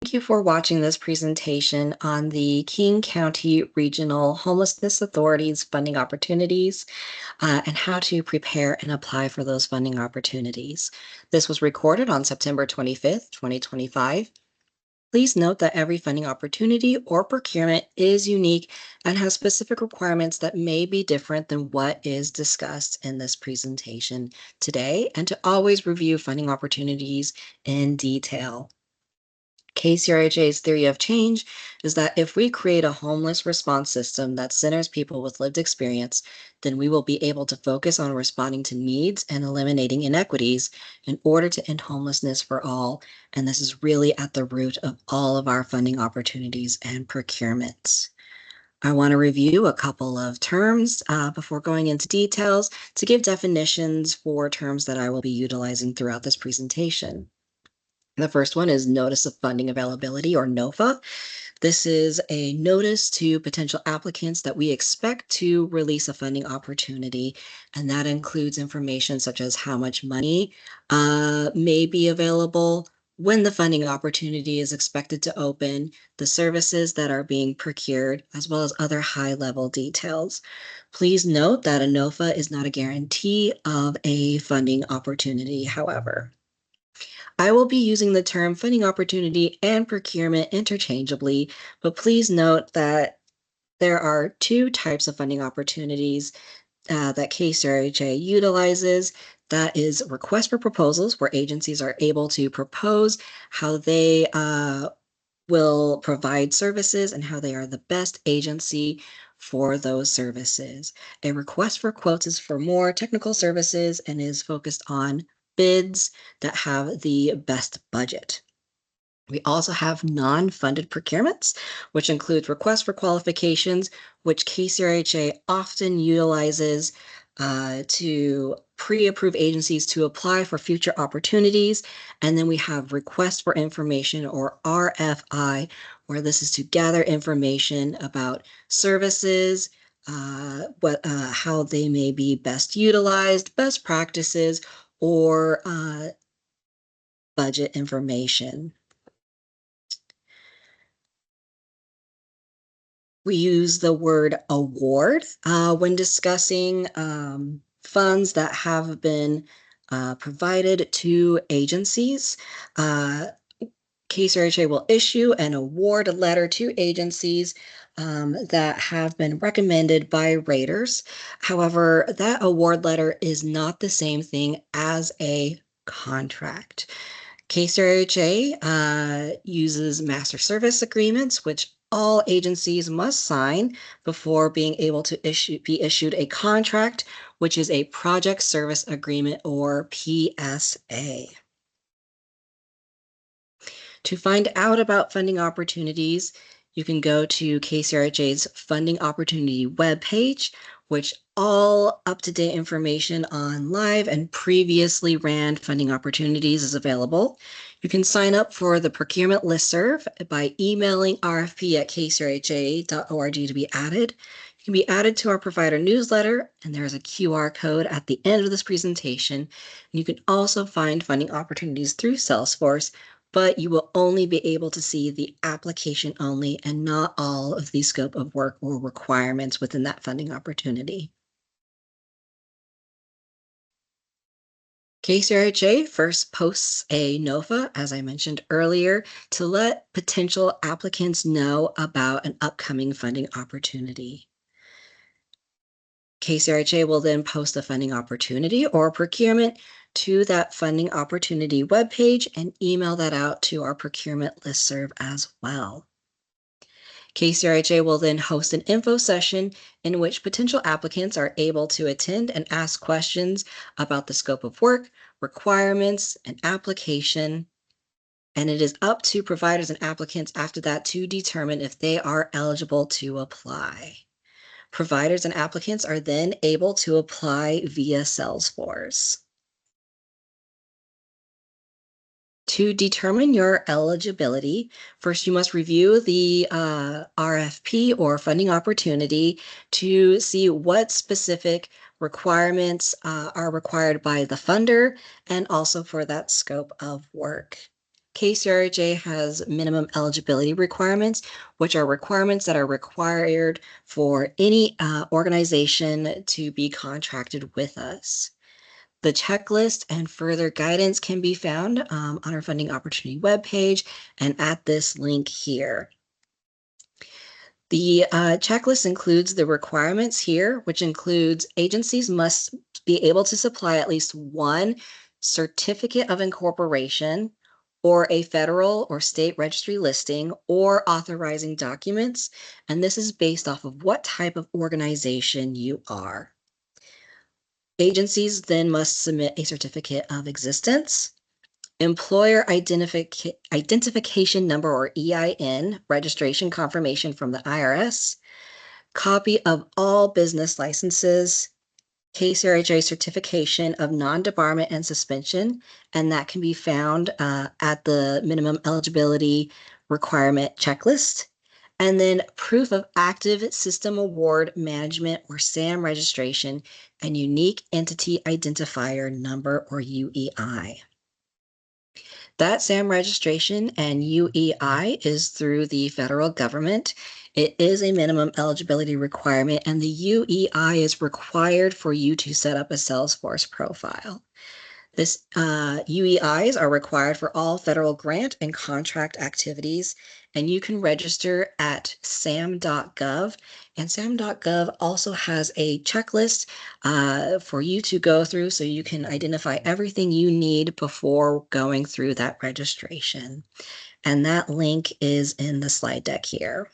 Thank you for watching this presentation on the King County Regional Homelessness Authority's funding opportunities and how to prepare and apply for those funding opportunities. This was recorded on September 25th, 2025. Please note that every funding opportunity or procurement is unique and has specific requirements that may be different than what is discussed in this presentation today, and to always review funding opportunities in detail. KCRHA's theory of change is that if we create a homeless response system that centers people with lived experience, then we will be able to focus on responding to needs and eliminating inequities in order to end homelessness for all. And this is really at the root of all of our funding opportunities and procurements. I want to review a couple of terms before going into details to give definitions for terms that I will be utilizing throughout this presentation. The first one is Notice of Funding Availability, or NOFA. This is a notice to potential applicants that we expect to release a funding opportunity, and that includes information such as how much money may be available, when the funding opportunity is expected to open, the services that are being procured, as well as other high-level details. Please note that a NOFA is not a guarantee of a funding opportunity, however. I will be using the term funding opportunity and procurement interchangeably, but please note that there are two types of funding opportunities that KCRHA utilizes. That is request for proposals, where agencies are able to propose how they will provide services and how they are the best agency for those services. A request for quotes is for more technical services and is focused on bids that have the best budget. We also have non-funded procurements, which includes requests for qualifications, which KCRHA often utilizes to pre-approve agencies to apply for future opportunities. And then we have requests for information, or RFI, where this is to gather information about services, how they may be best utilized, best practices, or budget information. We use the word award when discussing funds that have been provided to agencies. KCRHA will issue an award letter to agencies that have been recommended by raters. However, that award letter is not the same thing as a contract. KCRHA uses master service agreements, which all agencies must sign before being able to be issued a contract, which is a project service agreement, or PSA. To find out about funding opportunities, you can go to KCRHA's funding opportunity webpage, which all up-to-date information on live and previously ran funding opportunities is available. You can sign up for the procurement listserv by emailing rfp@kcrha.org to be added. You can be added to our provider newsletter, and there is a QR code at the end of this presentation. You can also find funding opportunities through Salesforce, but you will only be able to see the application only and not all of the scope of work or requirements within that funding opportunity. KCRHA first posts a NOFA, as I mentioned earlier, to let potential applicants know about an upcoming funding opportunity. KCRHA will then post a funding opportunity or procurement to that funding opportunity webpage and email that out to our procurement listserv as well. KCRHA will then host an info session in which potential applicants are able to attend and ask questions about the scope of work, requirements, and application. And it is up to providers and applicants after that to determine if they are eligible to apply. Providers and applicants are then able to apply via Salesforce. To determine your eligibility, first you must review the RFP, or funding opportunity, to see what specific requirements are required by the funder and also for that scope of work. KCRHA has minimum eligibility requirements, which are requirements that are required for any organization to be contracted with us. The checklist and further guidance can be found on our funding opportunity webpage and at this link here. The checklist includes the requirements here, which includes agencies must be able to supply at least one certificate of incorporation or a federal or state registry listing or authorizing documents. And this is based off of what type of organization you are. Agencies then must submit a certificate of existence, employer identification number or EIN, registration confirmation from the IRS, copy of all business licenses, KCRHA certification of non-debarment and suspension, and that can be found at the minimum eligibility requirement checklist. And then proof of active system award management or SAM registration and unique entity identifier number or UEI. That SAM registration and UEI is through the federal government. It is a minimum eligibility requirement, and the UEI is required for you to set up a Salesforce profile. This UEIs are required for all federal grant and contract activities, and you can register at sam.gov. And sam.gov also has a checklist for you to go through so you can identify everything you need before going through that registration. And that link is in the slide deck here.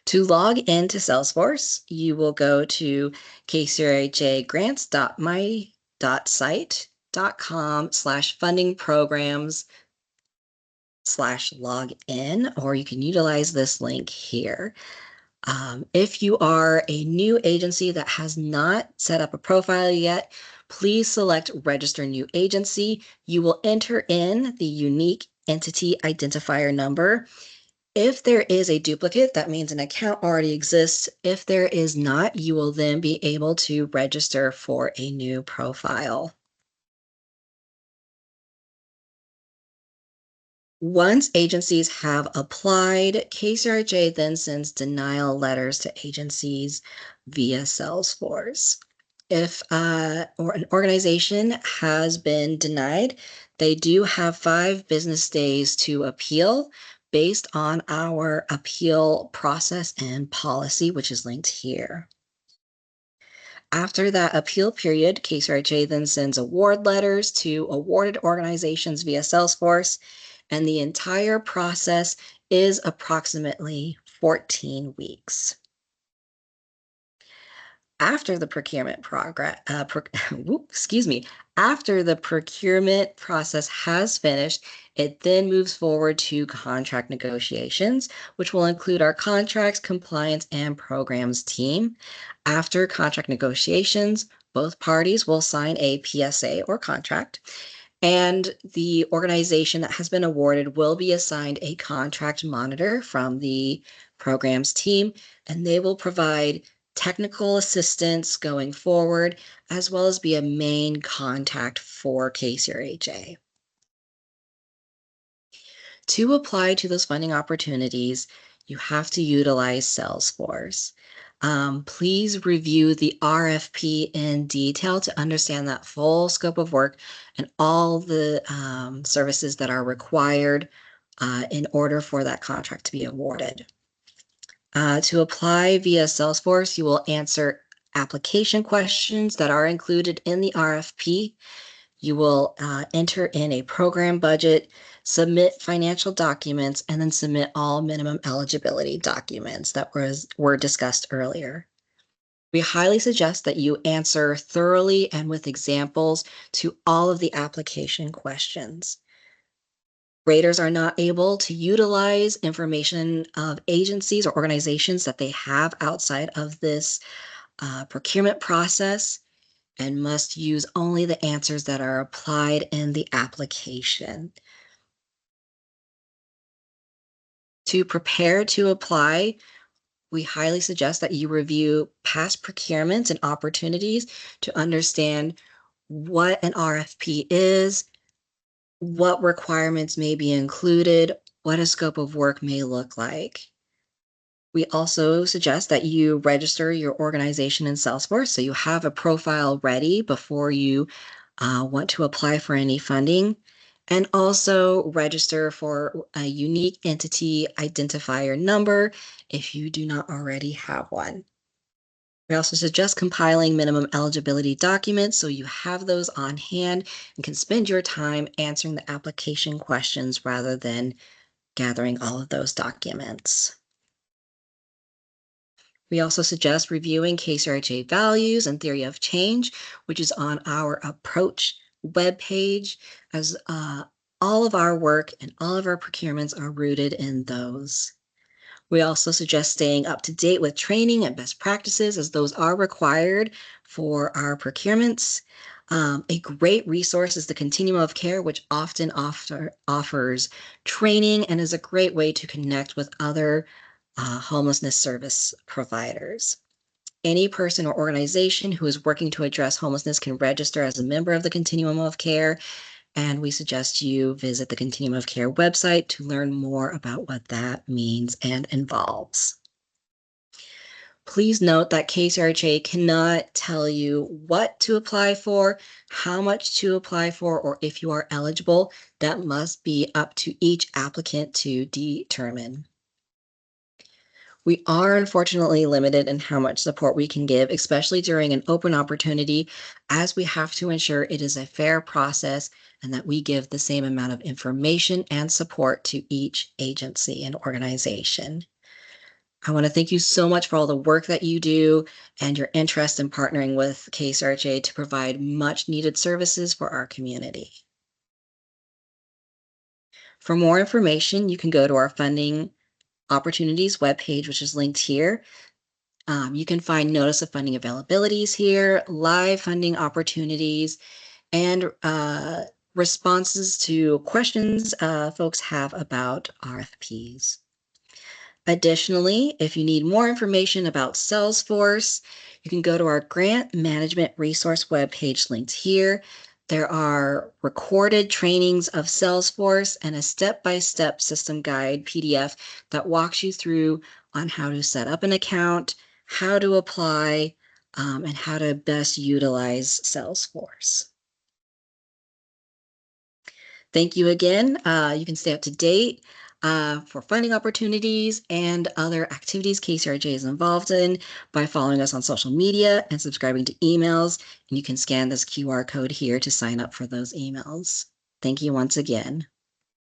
To log into Salesforce, you will go to kcrhagrants.my.site.com/funding programs/login, or you can utilize this link here. If you are a new agency that has not set up a profile yet, please select Register New Agency. You will enter in the unique entity identifier number. If there is a duplicate, that means an account already exists. If there is not, you will then be able to register for a new profile. Once agencies have applied, KCRHA then sends denial letters to agencies via Salesforce. If or an organization has been denied, they do have 5 business days to appeal based on our appeal process and policy, which is linked here. After that appeal period, KCRHA then sends award letters to awarded organizations via Salesforce, and the entire process is approximately 14 weeks. After the procurement after the procurement process has finished, it then moves forward to contract negotiations, which will include our contracts, compliance, and programs team. After contract negotiations, both parties will sign a PSA or contract, and the organization that has been awarded will be assigned a contract monitor from the programs team, and they will provide technical assistance going forward, as well as be a main contact for KCRHA. To apply to those funding opportunities, you have to utilize Salesforce. Please review the RFP in detail to understand that full scope of work and all the services that are required in order for that contract to be awarded. To apply via Salesforce, you will answer application questions that are included in the RFP. You will enter in a program budget, submit financial documents, and then submit all minimum eligibility documents that were discussed earlier. We highly suggest that you answer thoroughly and with examples to all of the application questions. Raters are not able to utilize information of agencies or organizations that they have outside of this procurement process and must use only the answers that are applied in the application. To prepare to apply, we highly suggest that you review past procurements and opportunities to understand what an RFP is, what requirements may be included, what a scope of work may look like. We also suggest that you register your organization in Salesforce so you have a profile ready before you want to apply for any funding, and also register for a unique entity identifier number if you do not already have one. We also suggest compiling minimum eligibility documents so you have those on hand and can spend your time answering the application questions rather than gathering all of those documents. We also suggest reviewing KCRHA values and theory of change, which is on our approach webpage, as all of our work and all of our procurements are rooted in those. We also suggest staying up to date with training and best practices, as those are required for our procurements. A great resource is the Continuum of Care, which often offers training and is a great way to connect with other homelessness service providers. Any person or organization who is working to address homelessness can register as a member of the Continuum of Care, and we suggest you visit the Continuum of Care website to learn more about what that means and involves. Please note that KCRHA cannot tell you what to apply for, how much to apply for, or if you are eligible. That must be up to each applicant to determine. We are unfortunately limited in how much support we can give, especially during an open opportunity, as we have to ensure it is a fair process and that we give the same amount of information and support to each agency and organization. I want to thank you so much for all the work that you do and your interest in partnering with KCRHA to provide much needed services for our community. For more information, you can go to our funding opportunities webpage, which is linked here. You can find notice of funding availabilities here, live funding opportunities, and responses to questions folks have about RFPs. Additionally, if you need more information about Salesforce, you can go to our grant management resource webpage linked here. There are recorded trainings of Salesforce and a step-by-step system guide PDF that walks you through on how to set up an account, how to apply, and how to best utilize Salesforce. Thank you again. You can stay up to date for funding opportunities and other activities KCRJ is involved in by following us on social media and subscribing to emails. And you can scan this QR code here to sign up for those emails. Thank you once again.